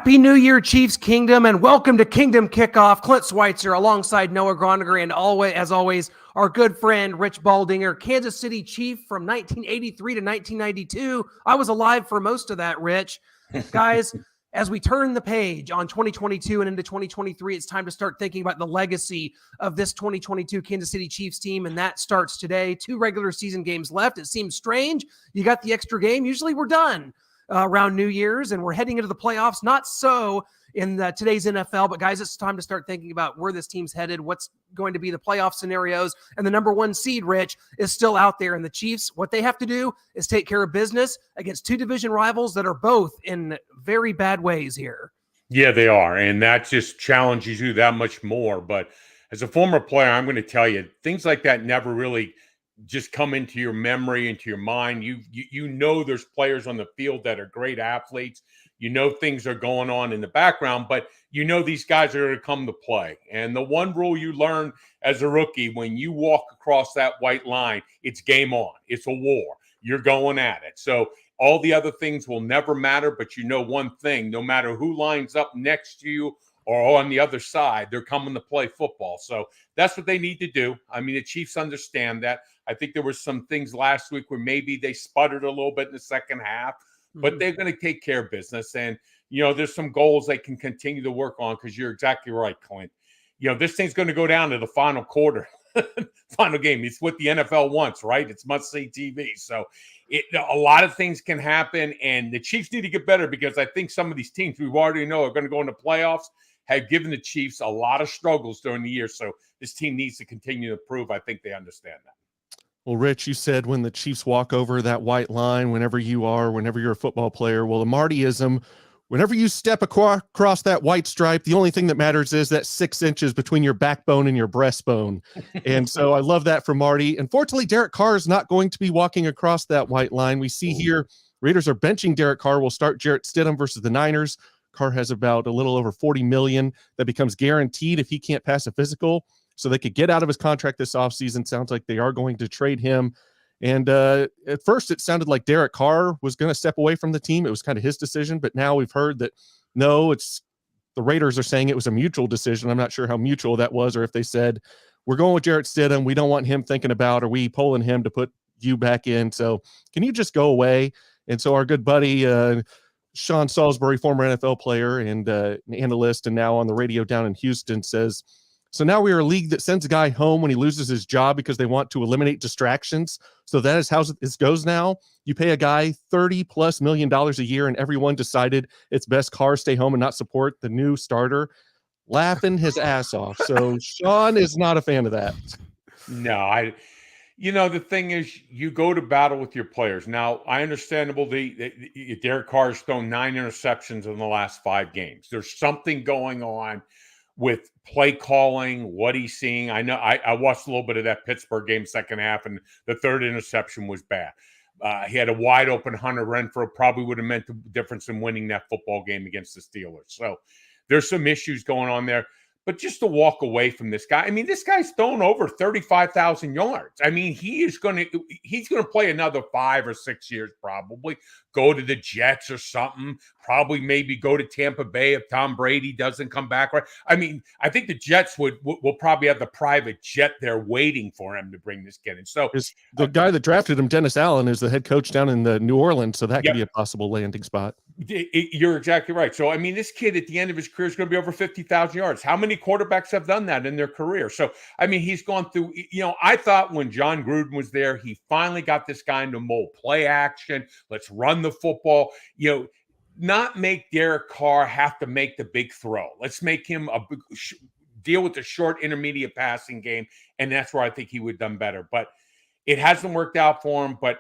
Happy New Year, Chiefs Kingdom, and welcome to Kingdom Kickoff. Clint Switzer alongside Noah Gronniger and as always, our good friend Rich Baldinger, Kansas City Chief from 1983 to 1992. I was alive for most of that, Rich. Guys, as we turn the page on 2022 and into 2023, it's time to start thinking about the legacy of this 2022 Kansas City Chiefs team, and that starts today. 2 regular season games left. It seems strange. You got the extra game. Usually we're done around New Year's, and we're heading into the playoffs. Not so in today's NFL, but guys, it's time to start thinking about where this team's headed, what's going to be the playoff scenarios, and the number 1 seed, Rich, is still out there. And the Chiefs, what they have to do is take care of business against 2 division rivals that are both in very bad ways here. Yeah, they are, and that just challenges you that much more. But as a former player, I'm going to tell you, things like that never really just come into your memory, into your mind. You know there's players on the field that are great athletes. You know things are going on in the background, but you know these guys are going to come to play. And the one rule you learn as a rookie, when you walk across that white line, it's game on. It's a war. You're going at it. So all the other things will never matter, but you know one thing, no matter who lines up next to you or on the other side, they're coming to play football. So that's what they need to do. I mean, the Chiefs understand that. I think there were some things last week where maybe they sputtered a little bit in the second half, but they're going to take care of business. And, you know, there's some goals they can continue to work on because you're exactly right, Clint. You know, this thing's going to go down to the final quarter, final game. It's what the NFL wants, right? It's must-see TV. So a lot of things can happen, and the Chiefs need to get better because I think some of these teams we already know are going to go into playoffs have given the Chiefs a lot of struggles during the year. So this team needs to continue to prove. I think they understand that. Well, Rich, you said when the Chiefs walk over that white line, whenever you're a football player, well, the Martyism, whenever you step across that white stripe, the only thing that matters is that 6 inches between your backbone and your breastbone. And so I love that from Marty. Unfortunately, Derek Carr is not going to be walking across that white line. We see here, Raiders are benching Derek Carr. We'll start Jarrett Stidham versus the Niners. Carr has about a little over $40 million that becomes guaranteed if he can't pass a physical. So they could get out of his contract this offseason. Sounds like they are going to trade him. And at first, it sounded like Derek Carr was going to step away from the team. It was kind of his decision. But now we've heard that, no, it's the Raiders are saying it was a mutual decision. I'm not sure how mutual that was, or if they said, we're going with Jarrett Stidham. We don't want him thinking about, are we pulling him to put you back in? So can you just go away? And so our good buddy, Sean Salisbury, former NFL player and an analyst, and now on the radio down in Houston, says, so now we are a league that sends a guy home when he loses his job because they want to eliminate distractions. So that is how this goes now. You pay a guy $30+ million a year, and everyone decided it's best Carr stay home and not support the new starter, laughing his ass off. So Sean is not a fan of that. No, you know, the thing is, you go to battle with your players. Now, I understand Derek Carr has thrown 9 interceptions in the last 5 games. There's something going on with play calling, what he's seeing. I know I watched a little bit of that Pittsburgh game second half, and the 3rd interception was bad. He had a wide open Hunter Renfrow, probably would have meant the difference in winning that football game against the Steelers. So there's some issues going on there. But just to walk away from this guy, I mean, this guy's thrown over 35,000 yards. I mean, he's going to play another 5 or 6 years, probably go to the Jets or something, probably maybe go to Tampa Bay if Tom Brady doesn't come back. Right? I mean, I think the Jets will probably have the private jet there waiting for him to bring this kid in. So the guy that drafted him, Dennis Allen, is the head coach down in the New Orleans. So that could be a possible landing spot. You're exactly right. So, I mean, this kid at the end of his career is going to be over 50,000 yards. How many quarterbacks have done that in their career? So, I mean, he's gone through, you know, I thought when John Gruden was there, he finally got this guy into mold, play action. Let's run the football, you know, not make Derek Carr have to make the big throw. Let's make him deal with the short intermediate passing game. And that's where I think he would have done better, but it hasn't worked out for him. But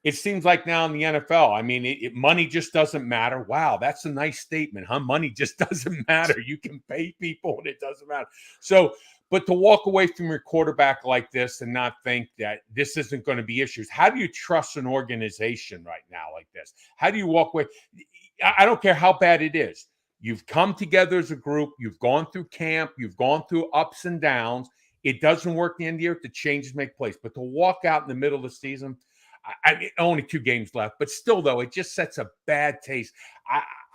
it seems like now in the NFL, I mean, money just doesn't matter. Wow, that's a nice statement, huh? Money just doesn't matter. You can pay people and it doesn't matter. So, but to walk away from your quarterback like this and not think that this isn't going to be issues. How do you trust an organization right now like this? How do you walk away? I don't care how bad it is. You've come together as a group. You've gone through camp. You've gone through ups and downs. It doesn't work at the end of the year. The changes make place. But to walk out in the middle of the season, only 2 games left, but still, though, it just sets a bad taste.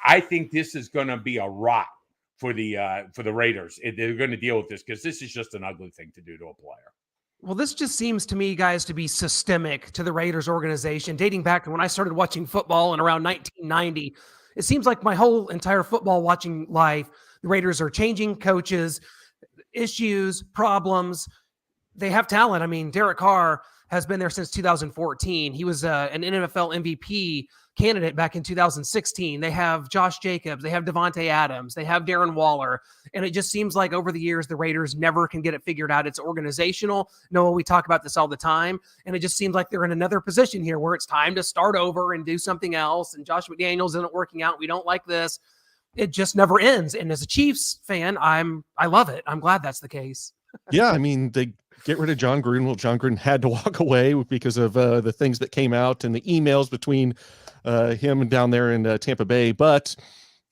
I think this is going to be a rot for the Raiders. They're going to deal with this because this is just an ugly thing to do to a player. Well, this just seems to me, guys, to be systemic to the Raiders organization, dating back to when I started watching football in around 1990. It seems like my whole entire football watching life, the Raiders are changing coaches, issues, problems. They have talent. I mean, Derek Carr has been there since 2014. He was an NFL MVP candidate back in 2016. They have Josh Jacobs. They have Devontae Adams. They have Darren Waller. And it just seems like over the years, the Raiders never can get it figured out. It's organizational. Noah, we talk about this all the time. And it just seems like they're in another position here where it's time to start over and do something else. And Josh McDaniels isn't working out. We don't like this. It just never ends. And as a Chiefs fan, I love it. I'm glad that's the case. Yeah, I mean, they get rid of John Gruden. Well, John Gruden had to walk away because of the things that came out and the emails between him down there in Tampa Bay. But,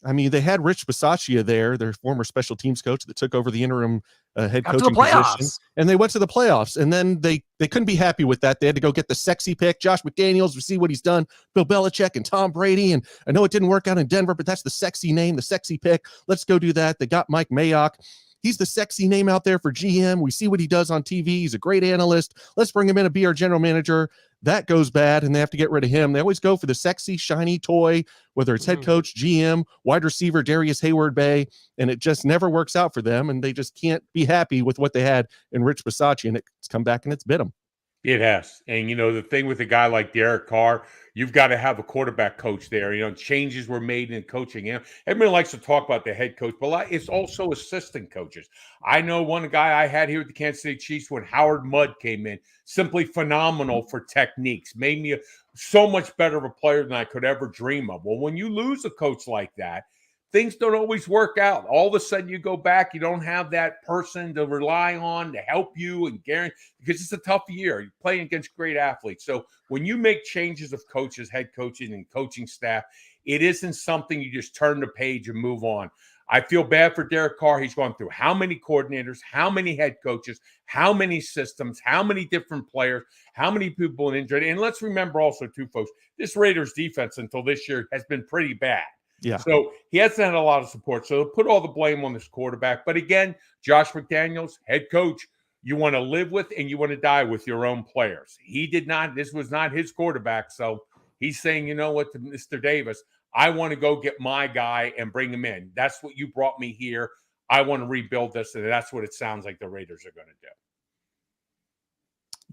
I mean, they had Rich Bisaccia there, their former special teams coach that took over the interim head coaching position. And they went to the playoffs. And then they couldn't be happy with that. They had to go get the sexy pick, Josh McDaniels. We see what he's done, Bill Belichick and Tom Brady. And I know it didn't work out in Denver, but that's the sexy name, the sexy pick. Let's go do that. They got Mike Mayock. He's the sexy name out there for GM. We see what he does on TV. He's a great analyst. Let's bring him in to be our general manager. That goes bad, and they have to get rid of him. They always go for the sexy, shiny toy, whether it's head coach, GM, wide receiver, Darius Hayward-Bay, and it just never works out for them, and they just can't be happy with what they had in Rich Bisaccia, and it's come back and it's bit them. It has. And, the thing with a guy like Derek Carr, you've got to have a quarterback coach there. Changes were made in coaching. Everybody likes to talk about the head coach, but it's also assistant coaches. I know one guy I had here at the Kansas City Chiefs when Howard Mudd came in, simply phenomenal for techniques, made me so much better of a player than I could ever dream of. Well, when you lose a coach like that, things don't always work out. All of a sudden you go back, you don't have that person to rely on to help you and guarantee, because it's a tough year. You're playing against great athletes. So when you make changes of coaches, head coaching and coaching staff, it isn't something you just turn the page and move on. I feel bad for Derek Carr. He's gone through how many coordinators, how many head coaches, how many systems, how many different players, how many people injured. And let's remember also too, folks, this Raiders defense until this year has been pretty bad. Yeah. So he hasn't had a lot of support. So put all the blame on this quarterback. But again, Josh McDaniels, head coach, you want to live with and you want to die with your own players. He did not. This was not his quarterback. So he's saying, you know what, to Mr. Davis, I want to go get my guy and bring him in. That's what you brought me here. I want to rebuild this. And that's what it sounds like the Raiders are going to do.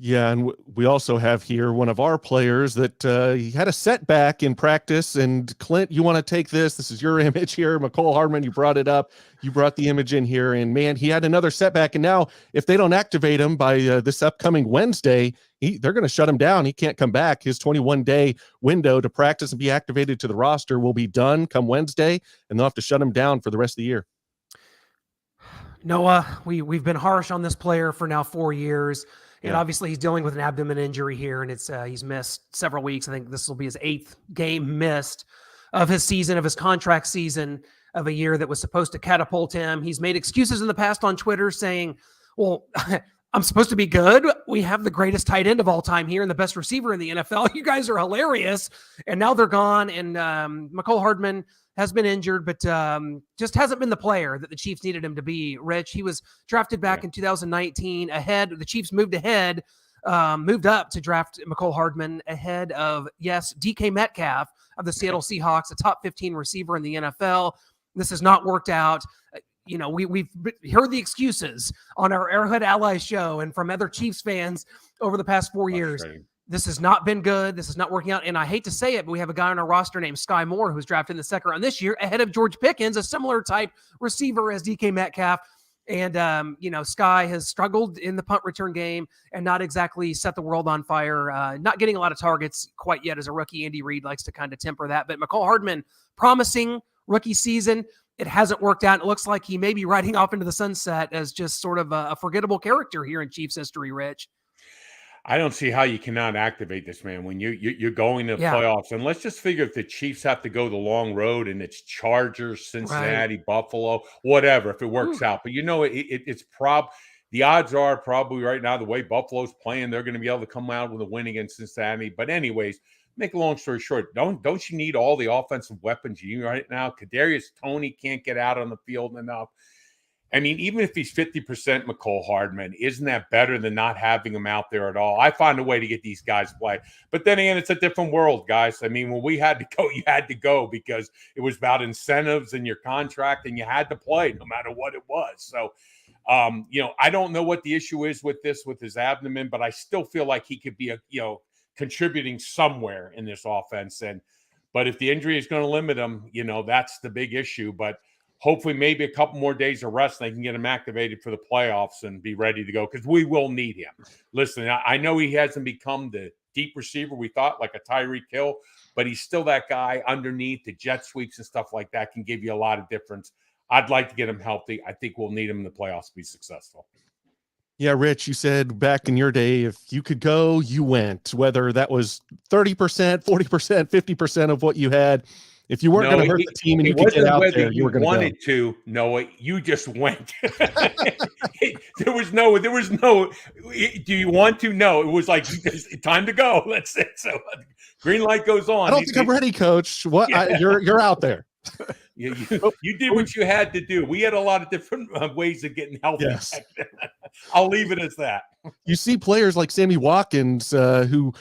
Yeah, and we also have here one of our players that he had a setback in practice. And Clint, you want to take this? This is your image here. McCole Hardman, you brought it up. You brought the image in here. And, man, he had another setback. And now if they don't activate him by this upcoming Wednesday, they're going to shut him down. He can't come back. His 21-day window to practice and be activated to the roster will be done come Wednesday, and they'll have to shut him down for the rest of the year. Noah, we've been harsh on this player for now 4 years. And obviously he's dealing with an abdomen injury here, and he's missed several weeks. I think this will be his 8th game missed of his season, of his contract season of a year that was supposed to catapult him. He's made excuses in the past on Twitter saying, well, I'm supposed to be good. We have the greatest tight end of all time here and the best receiver in the NFL. You guys are hilarious. And now they're gone. And McCole Hardman has been injured, but just hasn't been the player that the Chiefs needed him to be. Rich, he was drafted back in 2019 ahead. The Chiefs moved up to draft McCole Hardman ahead of, DK Metcalf of the Seattle Seahawks, a top 15 receiver in the NFL. This has not worked out. We've heard the excuses on our Arrowhead Allies show and from other Chiefs fans over the past 4 years. This has not been good. This is not working out. And I hate to say it, but we have a guy on our roster named Sky Moore who's drafted in the second round this year ahead of George Pickens, a similar type receiver as DK Metcalf. And, Sky has struggled in the punt return game and not exactly set the world on fire, not getting a lot of targets quite yet as a rookie. Andy Reid likes to kind of temper that. But McCole Hardman, promising rookie season. It hasn't worked out. It looks like he may be riding off into the sunset as just sort of a forgettable character here in Chiefs history, Rich. I don't see how you cannot activate this man when you're going to playoffs. And let's just figure if the Chiefs have to go the long road and it's Chargers, Cincinnati, Buffalo, whatever, if it works out. But it's the odds are probably right now the way Buffalo's playing, they're going to be able to come out with a win against Cincinnati. But anyways, make a long story short, don't you need all the offensive weapons you need right now? Kadarius Toney can't get out on the field enough. I mean, even if he's 50% McCole Hardman, isn't that better than not having him out there at all? I find a way to get these guys play. But then again, it's a different world, guys. I mean, when we had to go, you had to go because it was about incentives and your contract, and you had to play no matter what it was. So, I don't know what the issue is with his abdomen, but I still feel like he could be contributing somewhere in this offense. But if the injury is going to limit him, that's the big issue. But hopefully maybe a couple more days of rest, and they can get him activated for the playoffs and be ready to go, because we will need him. Listen, I know he hasn't become the deep receiver we thought, like a Tyreek Hill, but he's still that guy underneath the jet sweeps and stuff like that can give you a lot of difference. I'd like to get him healthy. I think we'll need him in the playoffs to be successful. Yeah, Rich, you said back in your day, if you could go, you went, whether that was 30%, 40%, 50% of what you had. If you weren't going to hurt the team and you could get out there, you were going to go. Wanted to, Noah, you just went. There was no, do you want to? No, it was like, time to go. That's it. So green light goes on. I don't think I'm ready, Coach. What? Yeah. You're out there. You did what you had to do. We had a lot of different ways of getting healthy. Yes. I'll leave it as that. You see players like Sammy Watkins, who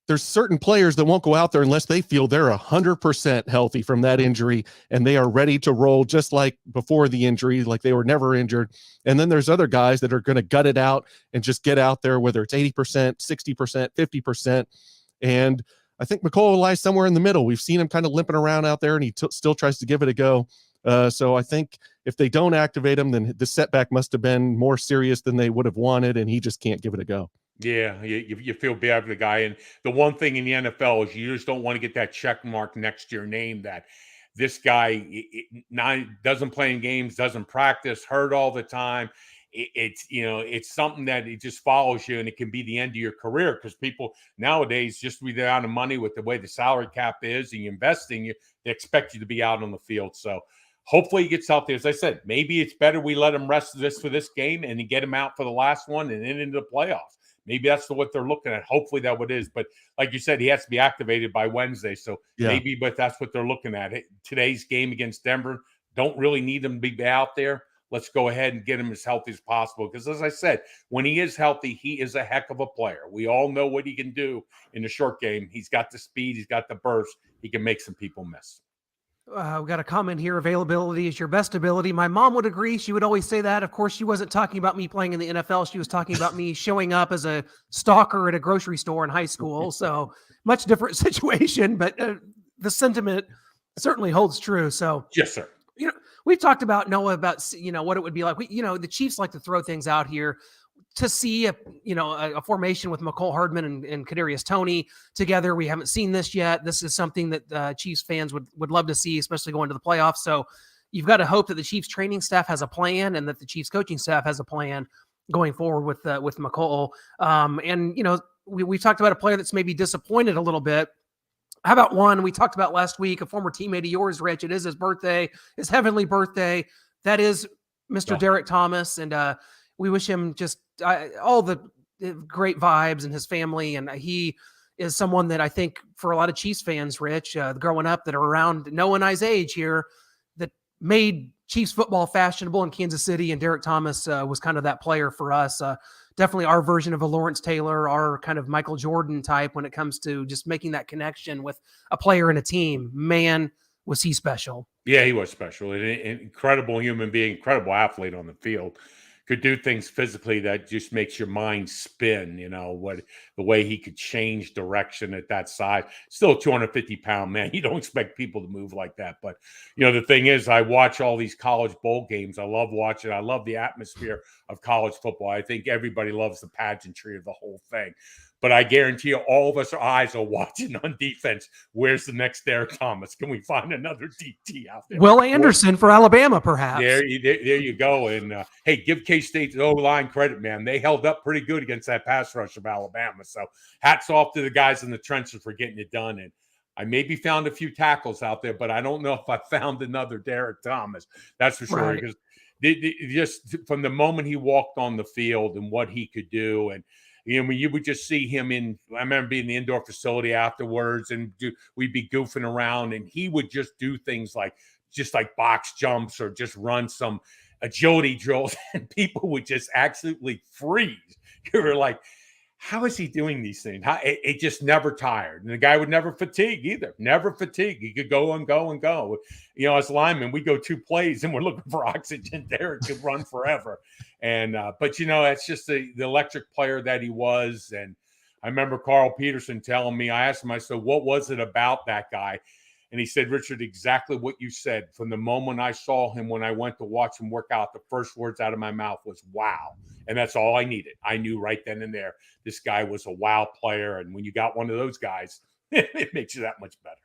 there's certain players that won't go out there unless they feel they're 100% healthy from that injury and they are ready to roll just like before the injury, like they were never injured. And then there's other guys that are going to gut it out and just get out there, whether it's 80%, 60%, 50%. And I think McCole lies somewhere in the middle. We've seen him kind of limping around out there, and he still tries to give it a go. So I think if they don't activate him, then the setback must have been more serious than they would have wanted, and he just can't give it a go. Yeah, you feel bad for the guy. And the one thing in the NFL is you just don't want to get that check mark next to your name that this guy doesn't play in games, doesn't practice, hurt all the time. It's something that it just follows you, and it can be the end of your career, because people nowadays, just with the amount of money, with the way the salary cap is and you're investing, they expect you to be out on the field. So hopefully he gets out there. As I said, maybe it's better we let him rest for this game and then get him out for the last one and then into the playoffs. Maybe that's what they're looking at. Hopefully that what it is. But like you said, he has to be activated by Wednesday. So maybe, but that's what they're looking at. Today's game against Denver, don't really need him to be out there. Let's go ahead and get him as healthy as possible. Because as I said, when he is healthy, he is a heck of a player. We all know what he can do in the short game. He's got the speed. He's got the burst. He can make some people miss. We got a comment here. Availability is your best ability. My mom would agree. She would always say that. Of course, she wasn't talking about me playing in the NFL. She was talking about me showing up as a stalker at a grocery store in high school. So much different situation, but the sentiment certainly holds true. So yes, sir. We've talked about Noah about, what it would be like. The Chiefs like to throw things out here to see a formation with McCole Hardman and Kadarius Toney together. We haven't seen this yet. This is something that Chiefs fans would love to see, especially going to the playoffs. So you've got to hope that the Chiefs training staff has a plan and that the Chiefs coaching staff has a plan going forward with McCole. We've talked about a player that's maybe disappointed a little bit. How about one we talked about last week, a former teammate of yours, Rich? It is his birthday, his heavenly birthday. That is Mr. Derek Thomas. And we wish him just all the great vibes and his family. And he is someone that I think for a lot of Chiefs fans, Rich, growing up that are around Noah and I's age here, that made Chiefs football fashionable in Kansas City. And Derek Thomas was kind of that player for us. Definitely our version of a Lawrence Taylor, our kind of Michael Jordan type when it comes to just making that connection with a player and a team. Man, was he special. Yeah, he was special. An incredible human being, incredible athlete on the field. Could do things physically that just makes your mind spin, the way he could change direction at that size. Still a 250-pound man. You don't expect people to move like that. But, the thing is, I watch all these college bowl games. I love watching. I love the atmosphere of college football. I think everybody loves the pageantry of the whole thing. But I guarantee you, all of us eyes are watching on defense. Where's the next Derek Thomas? Can we find another DT out there? Will Anderson for Alabama, perhaps. There you go. And hey, give K-State's O-line credit, man. They held up pretty good against that pass rush of Alabama. So hats off to the guys in the trenches for getting it done. And I maybe found a few tackles out there, but I don't know if I found another Derek Thomas. That's for sure. Right. Because just from the moment he walked on the field and what he could do, and When you would just see him I remember being in the indoor facility afterwards, and we'd be goofing around, and he would just do things like box jumps or just run some agility drills, and people would just absolutely freeze. You were like, how is he doing these things? It just never tired. And the guy would never fatigue either. Never fatigue. He could go and go and go. As linemen, we go 2 plays and we're looking for oxygen. Derek could run forever. And but that's just the electric player that he was. And I remember Carl Peterson telling me, I asked him, I said, what was it about that guy? And he said, Richard, exactly what you said. From the moment I saw him, when I went to watch him work out, the first words out of my mouth was, wow. And that's all I needed. I knew right then and there, this guy was a wow player. And when you got one of those guys, it makes you that much better.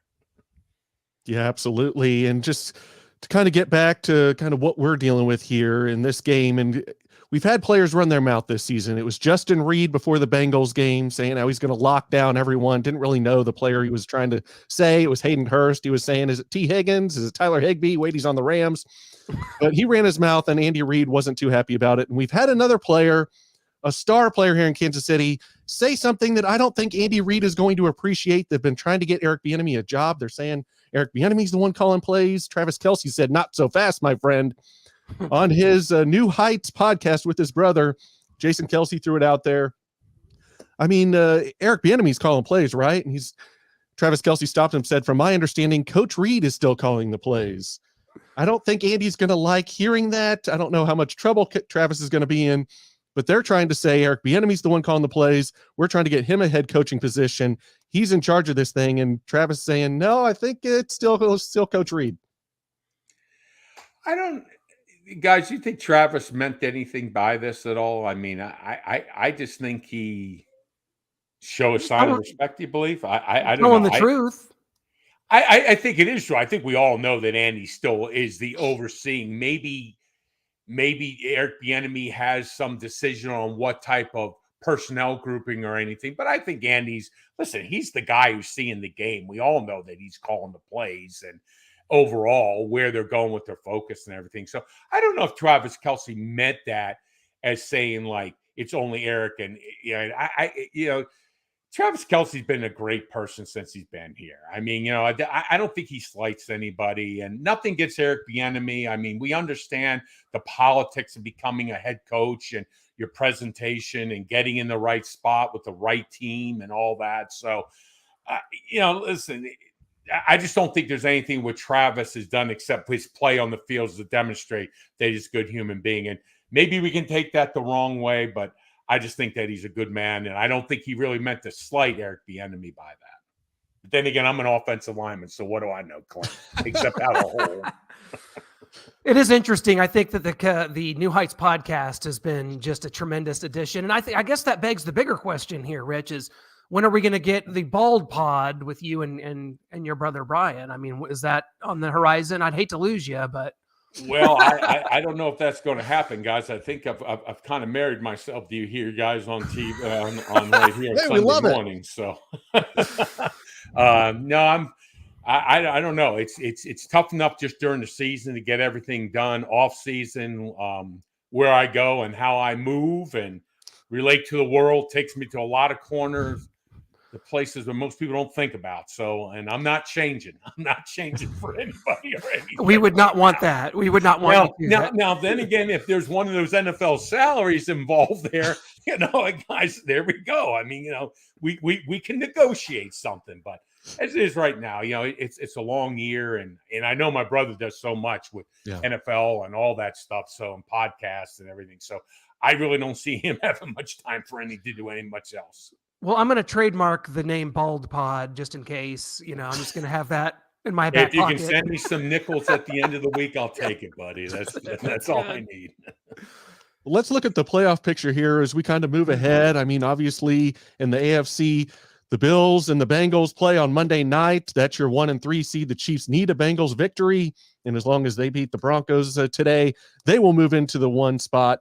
Yeah, absolutely. And just to kind of get back to kind of what we're dealing with here in this game, and we've had players run their mouth this season. It was Justin Reed before the Bengals game saying how he's going to lock down everyone. Didn't really know the player he was trying to say. It was Hayden Hurst. He was saying, is it T. Higgins? Is it Tyler Higbee? Wait, he's on the Rams. But he ran his mouth, and Andy Reid wasn't too happy about it. And we've had another player, a star player here in Kansas City, say something that I don't think Andy Reid is going to appreciate. They've been trying to get Eric Bieniemy a job. They're saying Eric Bieniemy's the one calling plays. Travis Kelce said, not so fast, my friend. On his New Heights podcast with his brother, Jason Kelce threw it out there. I mean, Eric Bieniemy's calling plays, right? And Travis Kelce stopped him and said, from my understanding, Coach Reid is still calling the plays. I don't think Andy's going to like hearing that. I don't know how much trouble Travis is going to be in, but they're trying to say Eric Bieniemy's the one calling the plays. We're trying to get him a head coaching position. He's in charge of this thing. And Travis saying, no, I think it's still Coach Reid. Guys, you think Travis meant anything by this at all? I mean, I just think he showed a sign of respect, you believe? I don't know. The truth. I think it is true. I think we all know that Andy still is the overseeing. Maybe Eric Bieniemy has some decision on what type of personnel grouping or anything, but I think he's the guy who's seeing the game. We all know that he's calling the plays and overall where they're going with their focus and everything. So I don't know if Travis Kelce meant that as saying like it's only Eric. And Travis Kelce's been a great person since he's been here. I mean, I don't think he slights anybody, and nothing gets Eric Bieniemy. I mean, we understand the politics of becoming a head coach and your presentation and getting in the right spot with the right team and all that. So, listen, I just don't think there's anything what Travis has done except his play on the fields to demonstrate that he's a good human being. And maybe we can take that the wrong way, but I just think that he's a good man, and I don't think he really meant to slight Eric Bieniemy by that. But then again, I'm an offensive lineman, so what do I know, Clint? Except out of a hole. It is interesting. I think that the New Heights podcast has been just a tremendous addition, and I guess that begs the bigger question here, Rich, is when are we going to get the Bald Pod with you and your brother Brian? I mean, is that on the horizon? I'd hate to lose you, but. Well, I don't know if that's going to happen, guys. I think I've kind of married myself to you here, guys, on TV on right here hey, Sunday morning. So no, I don't know. It's tough enough just during the season to get everything done. Off season, where I go and how I move and relate to the world takes me to a lot of corners. The places where most people don't think about. So, and I'm not changing. I'm not changing for anybody or anything. We would not want that. We would not want that. Now, then again, if there's one of those NFL salaries involved there, guys, there we go. I mean, we can negotiate something, but as it is right now, it's a long year, and I know my brother does so much with NFL and all that stuff, so and podcasts and everything. So I really don't see him having much time for to do any much else. Well, I'm going to trademark the name Bald Pod just in case. I'm just going to have that in my back pocket. If you can send me some nickels at the end of the week, I'll take it, buddy. That's all I need. Let's look at the playoff picture here as we kind of move ahead. I mean, obviously, in the AFC, the Bills and the Bengals play on Monday night. That's your 1 and 3 seed. The Chiefs need a Bengals victory, and as long as they beat the Broncos today, they will move into the 1 spot.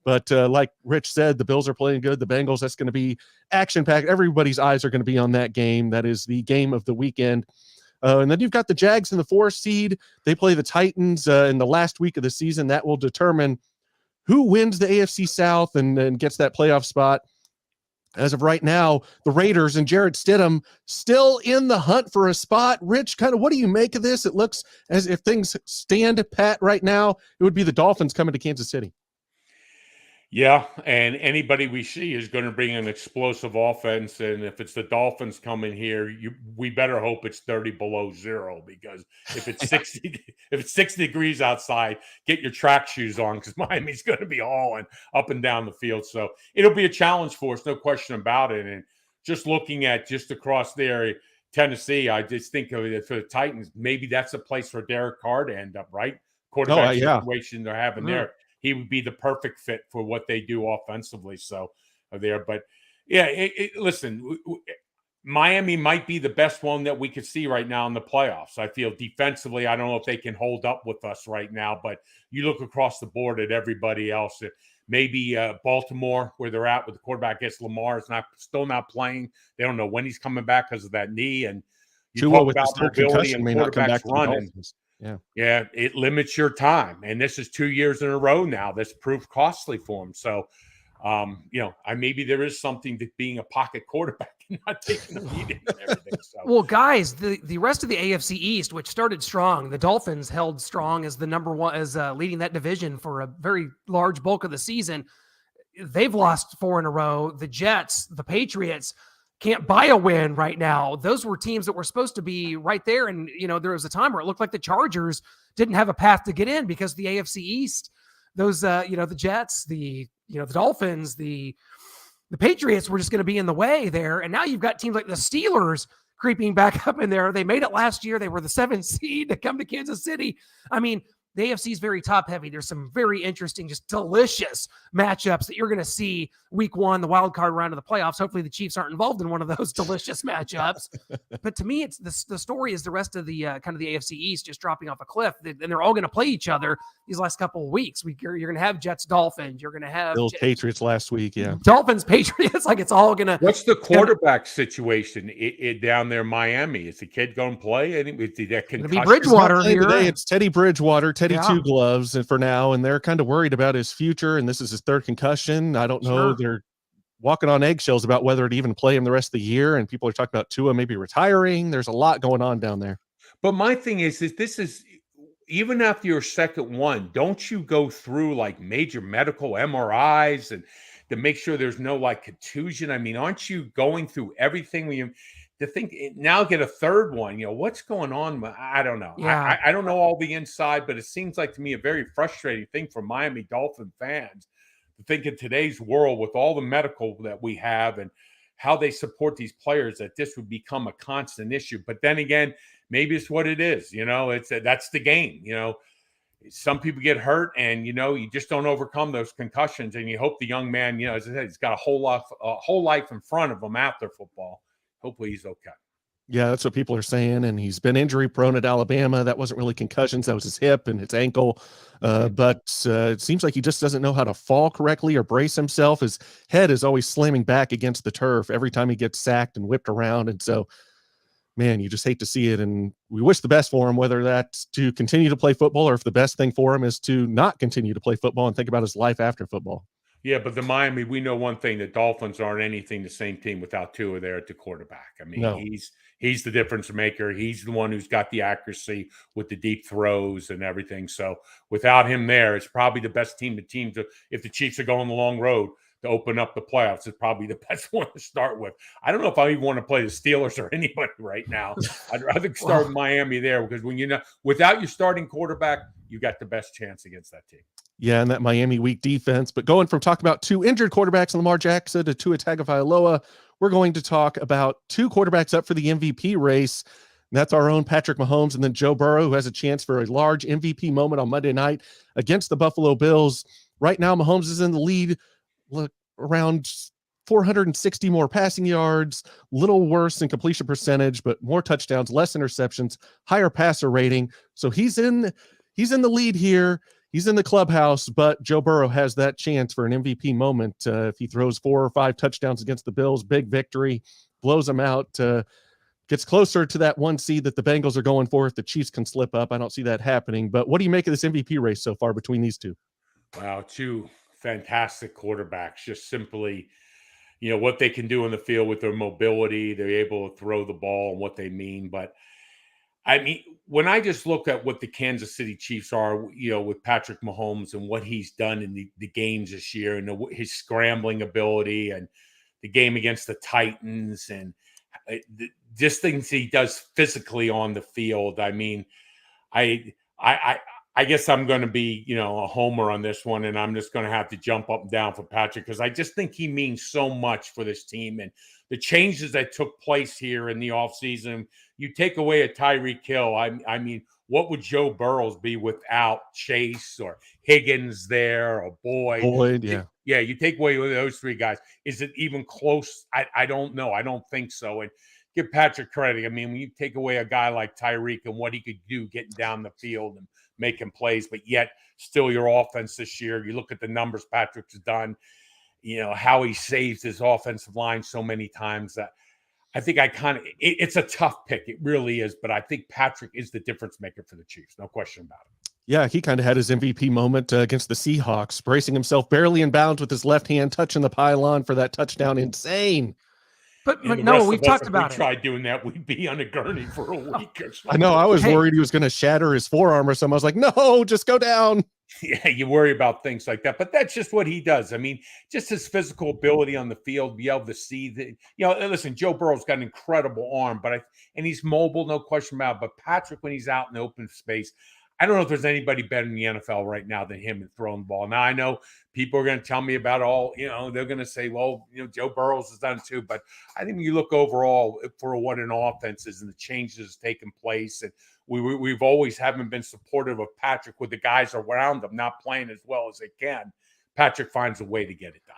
But like Rich said, the Bills are playing good. The Bengals, that's going to be action-packed. Everybody's eyes are going to be on that game. That is the game of the weekend. And then you've got the Jags in the 4 seed. They play the Titans in the last week of the season. That will determine who wins the AFC South and gets that playoff spot. as of right now, the Raiders and Jarrett Stidham still in the hunt for a spot. Rich, kind of what do you make of this? It looks as if things stand pat right now. It would be the Dolphins coming to Kansas City. Yeah, and anybody we see is going to bring an explosive offense, and if it's the Dolphins coming here, we better hope it's 30 below zero, because if it's 60 if it's 60 degrees outside, get your track shoes on, because Miami's going to be hauling up and down the field. So it'll be a challenge for us, no question about it. And just looking at just across there, Tennessee, I just think of it for the Titans, maybe that's a place for Derek Carr to end up, right? Quarterback situation they're having there. He would be the perfect fit for what they do offensively. So there, but yeah, listen, Miami might be the best one that we could see right now in the playoffs. I feel defensively, I don't know if they can hold up with us right now, but you look across the board at everybody else. Maybe Baltimore, where they're at with the quarterback against Lamar, is still not playing. They don't know when he's coming back because of that knee. And you talk about mobility and quarterbacks running. Yeah, it limits your time. And this is 2 years in a row now. That's proved costly for him. So, maybe there is something to being a pocket quarterback and not taking the beating and everything. So. Well, guys, the rest of the AFC East, which started strong, the Dolphins held strong as the number one, as leading that division for a very large bulk of the season. They've lost 4 in a row. The Jets, the Patriots, can't buy a win right now. Those were teams that were supposed to be right there. And, there was a time where it looked like the Chargers didn't have a path to get in because the AFC East, those, the Jets, the Dolphins, the Patriots were just going to be in the way there. And now you've got teams like the Steelers creeping back up in there. They made it last year. They were the 7th seed to come to Kansas City. I mean, the AFC is very top heavy. There's some very interesting, just delicious matchups that you're going to see week 1, the wild card round of the playoffs. Hopefully the Chiefs aren't involved in one of those delicious matchups. But to me, it's the story is the rest of the kind of the AFC East just dropping off a cliff. And they're all going to play each other these last couple of weeks. You're going to have Jets, Dolphins. You're going to have Bills, Patriots last week. Yeah. Dolphins, Patriots. Like it's all going to. What's the quarterback situation down there in Miami? Is the kid going to play? Is that going to be Bridgewater here? Today, it's Teddy Bridgewater, Two Gloves, and for now, and they're kind of worried about his future. And this is his 3rd concussion. I don't know. They're walking on eggshells about whether to even play him the rest of the year. And people are talking about Tua maybe retiring. There's a lot going on down there. But my thing is this is even after your second one, don't you go through like major medical MRIs and to make sure there's no like contusion? I mean, aren't you going through everything when you to think now get a 3rd one? What's going on? I don't know. Yeah. I don't know all the inside, but it seems like to me a very frustrating thing for Miami Dolphin fans to think in today's world with all the medical that we have and how they support these players that this would become a constant issue. But then again, maybe it's what it is. That's the game. Some people get hurt and, you just don't overcome those concussions, and you hope the young man, as I said, he's got a whole life in front of him after football. Hopefully he's okay. Yeah, that's what people are saying. And he's been injury prone at Alabama. That wasn't really concussions. That was his hip and his ankle. But it seems like he just doesn't know how to fall correctly or brace himself. His head is always slamming back against the turf every time he gets sacked and whipped around. And so, man, you just hate to see it. And we wish the best for him, whether that's to continue to play football or if the best thing for him is to not continue to play football and think about his life after football. Yeah, but the Miami, we know one thing, the Dolphins aren't anything the same team without Tua there at the quarterback. I mean, No. He's the difference maker. He's the one who's got the accuracy with the deep throws and everything. So without him there, it's probably the best team to if the Chiefs are going the long road to open up the playoffs, it's probably the best one to start with. I don't know if I even want to play the Steelers or anybody right now. I'd rather start with Miami there because when without your starting quarterback, you got the best chance against that team. Yeah, and that Miami weak defense. But going from talking about 2 injured quarterbacks, Lamar Jackson, to Tua Tagovailoa, we're going to talk about 2 quarterbacks up for the MVP race. And that's our own Patrick Mahomes and then Joe Burrow, who has a chance for a large MVP moment on Monday night against the Buffalo Bills. Right now, Mahomes is in the lead, around 460 more passing yards, little worse in completion percentage, but more touchdowns, less interceptions, higher passer rating. So he's in the lead here. He's in the clubhouse, but Joe Burrow has that chance for an MVP moment. If he throws 4 or 5 touchdowns against the Bills, big victory, blows them out, gets closer to that 1 seed that the Bengals are going for. If the Chiefs can slip up, I don't see that happening. But what do you make of this MVP race so far between these 2? Wow, 2 fantastic quarterbacks, just simply, what they can do in the field with their mobility. They're able to throw the ball and what they mean. But I mean, when I just look at what the Kansas City Chiefs are, with Patrick Mahomes and what he's done in the games this year, and his scrambling ability, and the game against the Titans, and just things he does physically on the field. I mean, I guess I'm going to be, a homer on this one, and I'm just going to have to jump up and down for Patrick, because I just think he means so much for this team. And the changes that took place here in the offseason, you take away a Tyreek Hill. I mean, what would Joe Burrows be without Chase or Higgins there, or Boyd? Yeah. Yeah, you take away those three guys. Is it even close? I don't know. I don't think so. And give Patrick credit. I mean, when you take away a guy like Tyreek and what he could do getting down the field and making plays, but yet still your offense this year, you look at the numbers Patrick's done, how he saves his offensive line so many times. That I think it's a tough pick. It really is. But I think Patrick is the difference maker for the Chiefs. No question about it. Yeah, he kind of had his MVP moment against the Seahawks, bracing himself barely in bounds with his left hand, touching the pylon for that touchdown. Insane. But no, we've talked about it. Tried doing that, we'd be on a gurney for a week or so. I know. I was worried he was going to shatter his forearm or something. I was like, no, just go down. Yeah, you worry about things like that, but that's just what he does. I mean, just his physical ability on the field, be able to see that. Listen, Joe Burrow's got an incredible arm, and he's mobile, no question about it. But Patrick, when he's out in the open space, I don't know if there's anybody better in the NFL right now than him in throwing the ball. Now, I know people are going to tell me about they're going to say, well, Joe Burrows has done it too. But I think when you look overall for what an offense is and the changes taking place, and we've always haven't been supportive of Patrick with the guys around him not playing as well as they can. Patrick finds a way to get it done.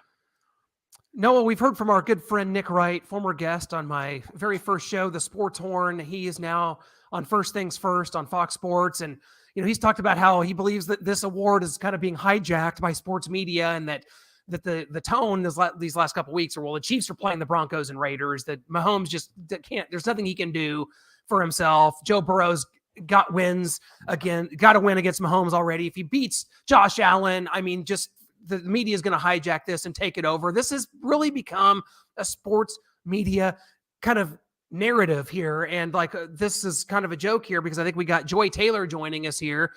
Noah, we've heard from our good friend Nick Wright, former guest on my very first show, The Sports Horn. He is now on First Things First on Fox Sports, and he's talked about how he believes that this award is kind of being hijacked by sports media, and that the tone these last couple of weeks are, well, the Chiefs are playing the Broncos and Raiders, that Mahomes just can't, there's nothing he can do for himself. Joe Burrow's got to win against Mahomes already. If he beats Josh Allen, I mean, just the media is going to hijack this and take it over. This has really become a sports media kind of narrative here. And this is kind of a joke here, because I think we got Joy Taylor joining us here.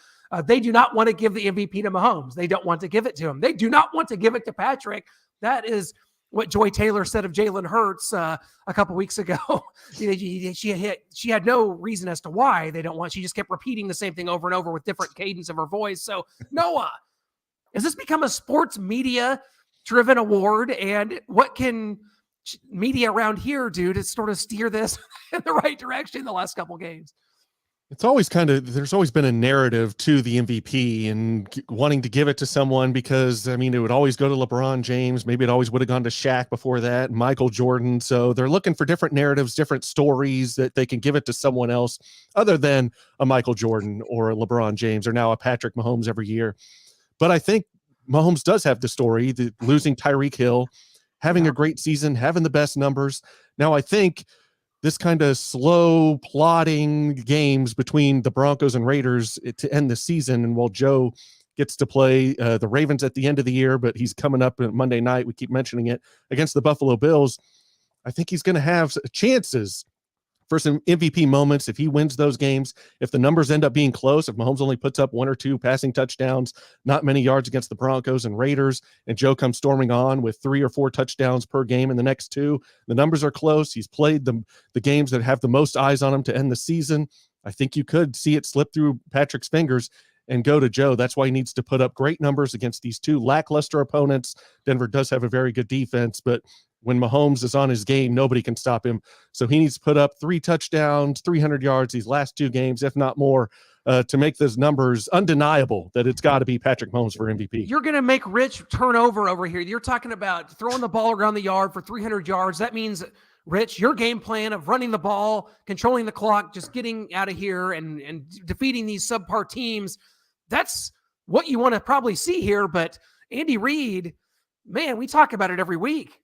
They do not want to give the MVP to Mahomes. They don't want to give it to him. They do not want to give it to Patrick. That is what Joy Taylor said of Jalen Hurts a couple weeks ago. She had no reason as to why they don't want. She just kept repeating the same thing over and over with different cadence of her voice. So Noah, has this become a sports media driven award? And what can media around here do to sort of steer this in the right direction the last couple games? It's always there's always been a narrative to the MVP and wanting to give it to someone, because it would always go to LeBron James. Maybe it always would have gone to Shaq before that, Michael Jordan. So they're looking for different narratives, different stories that they can give it to someone else other than a Michael Jordan or a LeBron James or now a Patrick Mahomes every year. But I think Mahomes does have the story, the losing Tyreek Hill, having a great season, having the best numbers. Now, I think this kind of slow plodding games between the Broncos and Raiders to end the season, and while Joe gets to play the Ravens at the end of the year, but he's coming up on Monday night, we keep mentioning it, against the Buffalo Bills, I think he's going to have chances for some MVP moments if he wins those games. If the numbers end up being close, if Mahomes only puts up 1 or 2 passing touchdowns, not many yards against the Broncos and Raiders, and Joe comes storming on with 3 or 4 touchdowns per game in the next 2, the numbers are close. He's played the games that have the most eyes on him to end the season. I think you could see it slip through Patrick's fingers and go to Joe. That's why he needs to put up great numbers against these 2 lackluster opponents. Denver does have a very good defense, but when Mahomes is on his game, nobody can stop him. So he needs to put up 3 touchdowns, 300 yards these last 2 games, if not more, to make those numbers undeniable that it's got to be Patrick Mahomes for MVP. You're going to make Rich turn over here. You're talking about throwing the ball around the yard for 300 yards. That means, Rich, your game plan of running the ball, controlling the clock, just getting out of here and defeating these subpar teams, that's what you want to probably see here. But Andy Reid, man, we talk about it every week.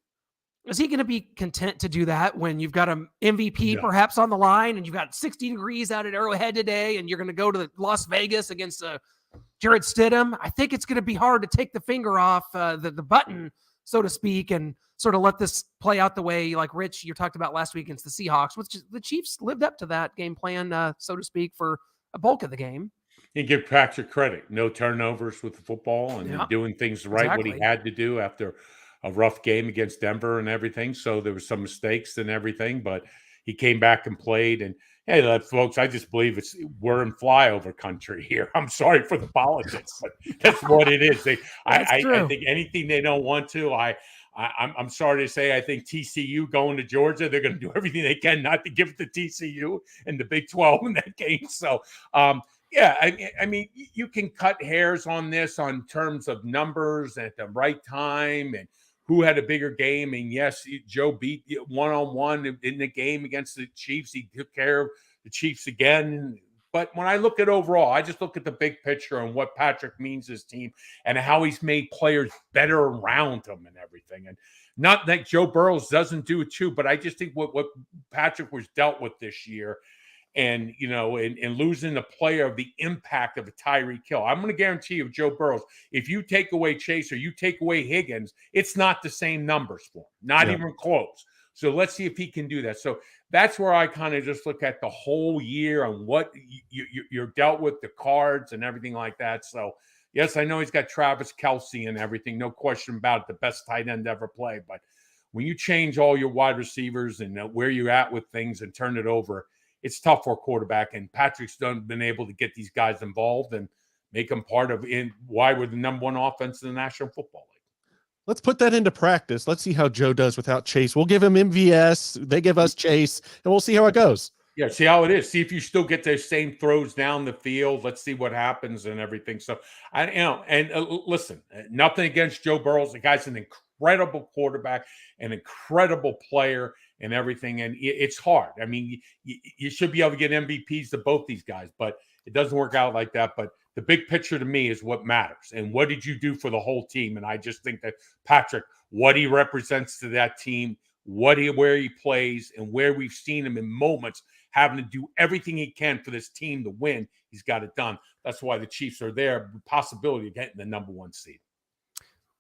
Is he going to be content to do that when you've got an MVP perhaps on the line and you've got 60 degrees out at Arrowhead today and you're going to go to Las Vegas against Jared Stidham? I think it's going to be hard to take the finger off the button, so to speak, and sort of let this play out the way, like Rich, you talked about last week against the Seahawks, which the Chiefs lived up to that game plan, so to speak, for a bulk of the game. And give Patrick credit. No turnovers with the football and Yeah, doing things right, what he exactly. had to do after a rough game against Denver and everything. So there were some mistakes and everything, but he came back and played. And hey, folks, I just believe we're in flyover country here. I'm sorry for the politics, but that's what it is. I think anything they don't want to, I'm sorry to say, I think TCU going to Georgia, they're going to do everything they can not to give it to TCU and the Big 12 in that game. So, yeah, I mean, you can cut hairs on this on terms of numbers at the right time and who had a bigger game. And yes, Joe beat one-on-one in the game against the Chiefs. He took care of the Chiefs again. But when I look at overall, I just look at the big picture and what Patrick means to his team and how he's made players better around him and everything. And not that Joe Burrows doesn't do it too, but I just think what Patrick was dealt with this year, and and losing the player of the impact of a Tyreek Hill. I'm going to guarantee you, Joe Burrows, if you take away Chase or you take away Higgins, it's not the same numbers for him, not even close. So let's see if he can do that. So that's where I kind of just look at the whole year and what you're dealt with, the cards and everything like that. So yes, I know he's got Travis Kelce and everything, no question about it, the best tight end ever played. But when you change all your wide receivers and where you're at with things and turn it over, it's tough for a quarterback, and Patrick's been able to get these guys involved and make them part of why we're the number one offense in the National Football League. Let's put that into practice. Let's see how Joe does without Chase. We'll give him MVS. They give us Chase, and we'll see how it goes. Yeah, see how it is. See if you still get those same throws down the field. Let's see what happens and everything. So, listen, nothing against Joe Burrows. The guy's an incredible quarterback, an incredible player and everything. And it's hard. I mean, you should be able to get MVPs to both these guys, but it doesn't work out like that. But the big picture to me is what matters. And what did you do for the whole team? And I just think that Patrick, what he represents to that team, where he plays, and where we've seen him in moments having to do everything he can for this team to win, he's got it done. That's why the Chiefs are there, possibility of getting the number one seed.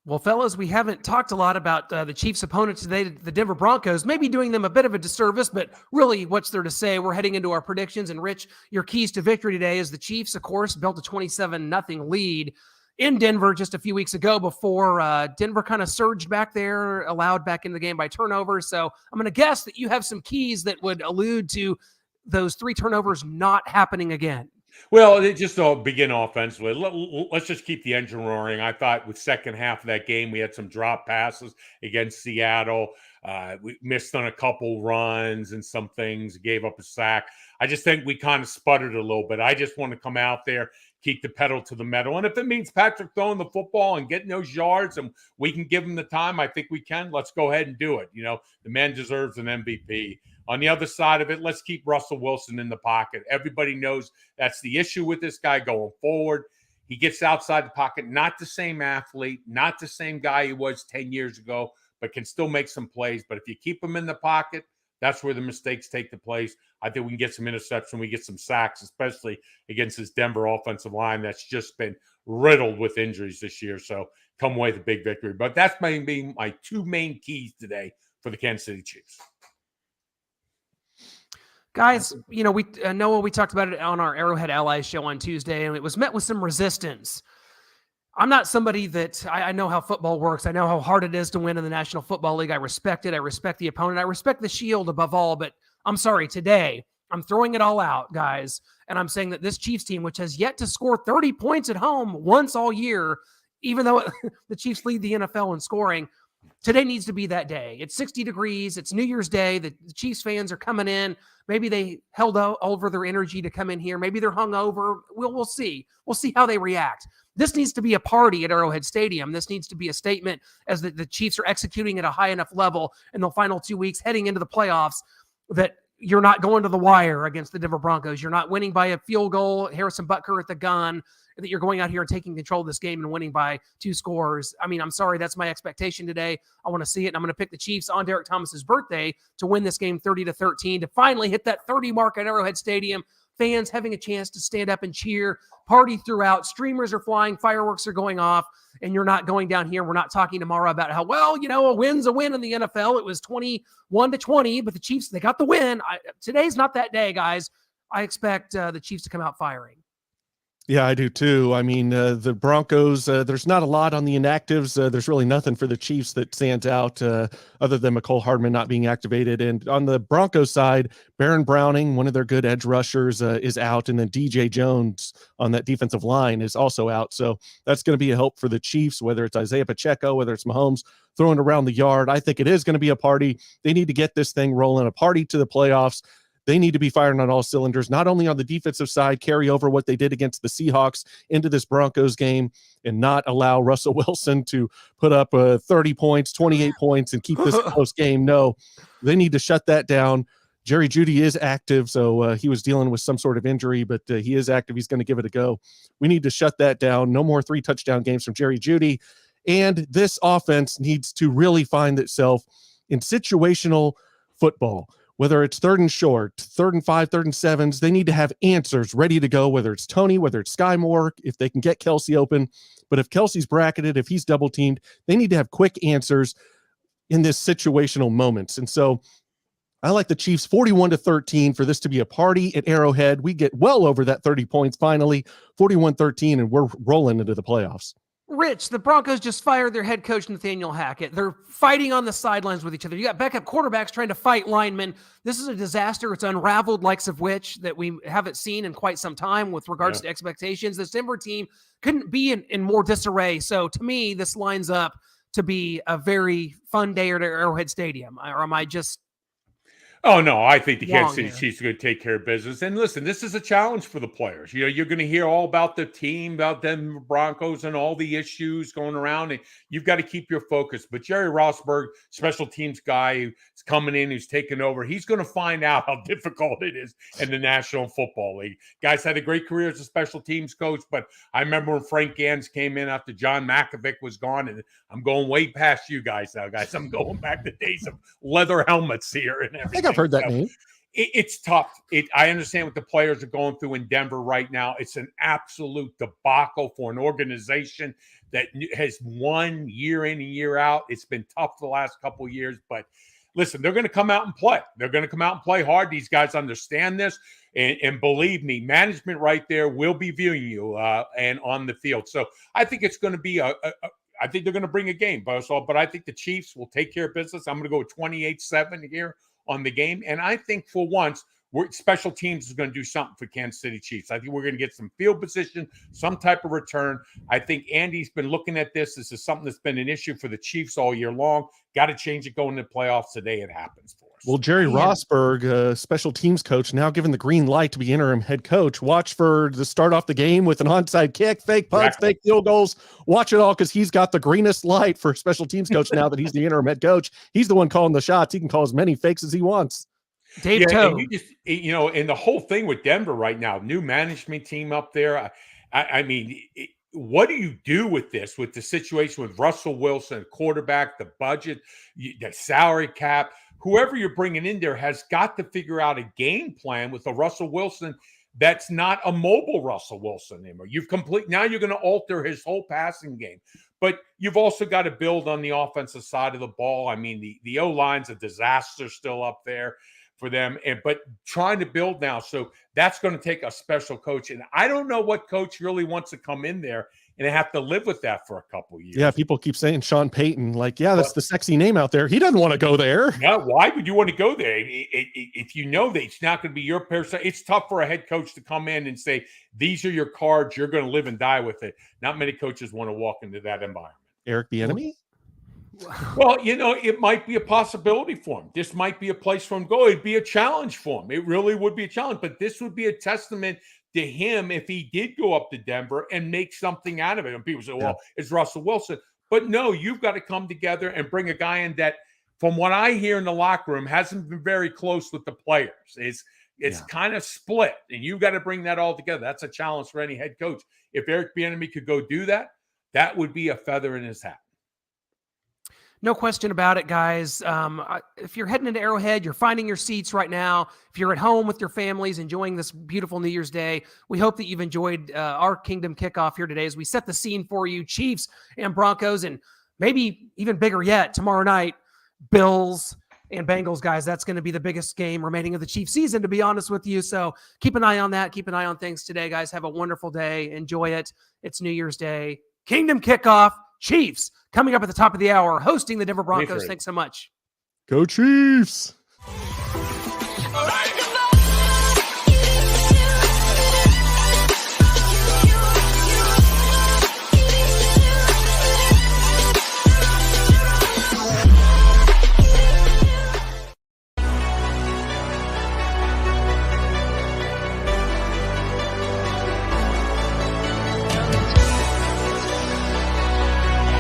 Well, fellas, we haven't talked a lot about the Chiefs' opponent today, the Denver Broncos, maybe doing them a bit of a disservice, but really what's there to say? We're heading into our predictions. And Rich, your keys to victory today is the Chiefs, of course, built a 27-0 lead in Denver just a few weeks ago before Denver kind of surged back there, allowed back in the game by turnovers. So I'm going to guess that you have some keys that would allude to those 3 turnovers not happening again. Well, it just all begin offensively. Let's just keep the engine roaring. I thought with second half of that game, we had some drop passes against Seattle. We missed on a couple runs and some things, gave up a sack. I just think we kind of sputtered a little bit. I just want to come out there, keep the pedal to the metal. And if it means Patrick throwing the football and getting those yards and we can give him the time, I think we can. Let's go ahead and do it. The man deserves an MVP. On the other side of it, let's keep Russell Wilson in the pocket. Everybody knows that's the issue with this guy going forward. He gets outside the pocket, not the same athlete, not the same guy he was 10 years ago, but can still make some plays. But if you keep him in the pocket, that's where the mistakes take the place. I think we can get some interception. We get some sacks, especially against this Denver offensive line that's just been riddled with injuries this year. So come away with a big victory. But that's being my 2 main keys today for the Kansas City Chiefs. Guys, Noah, we talked about it on our Arrowhead Allies show on Tuesday, and it was met with some resistance. I'm not somebody that I know how football works. I know how hard it is to win in the National Football League. I respect it. I respect the opponent. I respect the Shield above all. But I'm sorry, today, I'm throwing it all out, guys. And I'm saying that this Chiefs team, which has yet to score 30 points at home once all year, even though the Chiefs lead the NFL in scoring, today needs to be that day. It's 60 degrees. It's New Year's Day. The Chiefs fans are coming in. Maybe they held over their energy to come in here. Maybe they're hungover. We'll see. We'll see how they react. This needs to be a party at Arrowhead Stadium. This needs to be a statement as the Chiefs are executing at a high enough level in the final 2 weeks heading into the playoffs that you're not going to the wire against the Denver Broncos. You're not winning by a field goal, Harrison Butker at the gun, that you're going out here and taking control of this game and winning by 2 scores. I mean, I'm sorry, that's my expectation today. I want to see it, and I'm going to pick the Chiefs on Derek Thomas's birthday to win this game 30-13, to finally hit that 30 mark at Arrowhead Stadium. fans having a chance to stand up and cheer, party throughout. Streamers are flying, fireworks are going off, and you're not going down here. We're not talking tomorrow about how, well, a win's a win in the NFL. It was 21-20, but the Chiefs, they got the win. Today's not that day, guys. I expect the Chiefs to come out firing. Yeah, I do too. I mean, the Broncos, there's not a lot on the inactives. There's really nothing for the Chiefs that stands out other than McCole Hardman not being activated. And on the Broncos side, Baron Browning, one of their good edge rushers, is out. And then DJ Jones on that defensive line is also out. So that's going to be a help for the Chiefs, whether it's Isaiah Pacheco, whether it's Mahomes throwing around the yard. I think it is going to be a party. They need to get this thing rolling, a party to the playoffs. They need to be firing on all cylinders, not only on the defensive side, carry over what they did against the Seahawks into this Broncos game and not allow Russell Wilson to put up 30 points, 28 points and keep this a close game. No, they need to shut that down. Jerry Jeudy is active, so he was dealing with some sort of injury, but he is active. He's going to give it a go. We need to shut that down. No more 3 touchdown games from Jerry Jeudy. And this offense needs to really find itself in situational football. Whether it's 3rd and short, 3rd and 5, 3rd and 7s, they need to have answers ready to go, whether it's Tony, whether it's Sky Moore, if they can get Kelsey open. But if Kelsey's bracketed, if he's double teamed, they need to have quick answers in this situational moments. And so I like the Chiefs 41-13 for this to be a party at Arrowhead. We get well over that 30 points finally, 41-13, and we're rolling into the playoffs. Rich, the Broncos just fired their head coach, Nathaniel Hackett. They're fighting on the sidelines with each other. You got backup quarterbacks trying to fight linemen. This is a disaster. It's unraveled, likes of which that we haven't seen in quite some time with regards to expectations. This Denver team couldn't be in more disarray. So to me, this lines up to be a very fun day at Arrowhead Stadium. Or am I just... Oh, no, I think the Kansas City Chiefs are going to take care of business. And listen, this is a challenge for the players. You're going to hear all about the team, about them Broncos and all the issues going around. And you've got to keep your focus. But Jerry Rossberg, special teams guy who's coming in, who's taken over, he's going to find out how difficult it is in the National Football League. Guys had a great career as a special teams coach, but I remember when Frank Gans came in after John Malkovich was gone, and I'm going way past you guys now, guys. I'm going back to days of leather helmets here and everything. I've heard that name. It's tough. I understand what the players are going through in Denver right now. It's an absolute debacle for an organization that has won year in and year out. It's been tough the last couple of years, but listen, they're going to come out and play. They're going to come out and play hard. These guys understand this, and believe me, management right there will be viewing you and on the field. So I think it's going to be I think they're going to bring a game, but I think the Chiefs will take care of business. I'm going to go with 28-7 here on the game. And I think for once, special teams is going to do something for Kansas City Chiefs. I think we're going to get some field position, some type of return. I think Andy's been looking at this. This is something that's been an issue for the Chiefs all year long. Got to change it going to the playoffs. Today it happens for us. Well, Jerry Rossberg, special teams coach, now given the green light to be interim head coach. Watch for to start off the game with an onside kick, fake punts, fake field goals. Watch it all because he's got the greenest light for special teams coach now that he's the interim head coach. He's the one calling the shots. He can call as many fakes as he wants. Dave Toe. And you just, and the whole thing with Denver right now, new management team up there. I mean, what do you do with this, with the situation with Russell Wilson, quarterback, the budget, the salary cap? Whoever you're bringing in there has got to figure out a game plan with a Russell Wilson that's not a mobile Russell Wilson anymore. Now you're going to alter his whole passing game. But you've also got to build on the offensive side of the ball. I mean, the O-line's a disaster still up there for them, but trying to build now. So that's going to take a special coach. And I don't know what coach really wants to come in there and have to live with that for a couple of years. Yeah, people keep saying Sean Payton. Like, yeah, that's the sexy name out there. He doesn't want to go there. Yeah, why would you want to go there? If you know that it's not going to be your person, it's tough for a head coach to come in and say, these are your cards, you're going to live and die with it. Not many coaches want to walk into that environment. Eric Bieniemy? Well, it might be a possibility for him. This might be a place for him to go. It'd be a challenge for him. It really would be a challenge. But this would be a testament to him if he did go up to Denver and make something out of it. And people say, well, it's Russell Wilson. But no, you've got to come together and bring a guy in that, from what I hear in the locker room, hasn't been very close with the players. It's kind of split, and you've got to bring that all together. That's a challenge for any head coach. If Eric Bieniemy could go do that, that would be a feather in his hat. No question about it, guys. If you're heading into Arrowhead, you're finding your seats right now. If you're at home with your families enjoying this beautiful New Year's Day, we hope that you've enjoyed our Kingdom Kickoff here today as we set the scene for you, Chiefs and Broncos, and maybe even bigger yet, tomorrow night, Bills and Bengals, guys. That's going to be the biggest game remaining of the Chiefs season, to be honest with you. So keep an eye on that. Keep an eye on things today, guys. Have a wonderful day. Enjoy it. It's New Year's Day. Kingdom Kickoff, Chiefs, coming up at the top of the hour, hosting the Denver Broncos. Thanks so much. Go Chiefs! All right,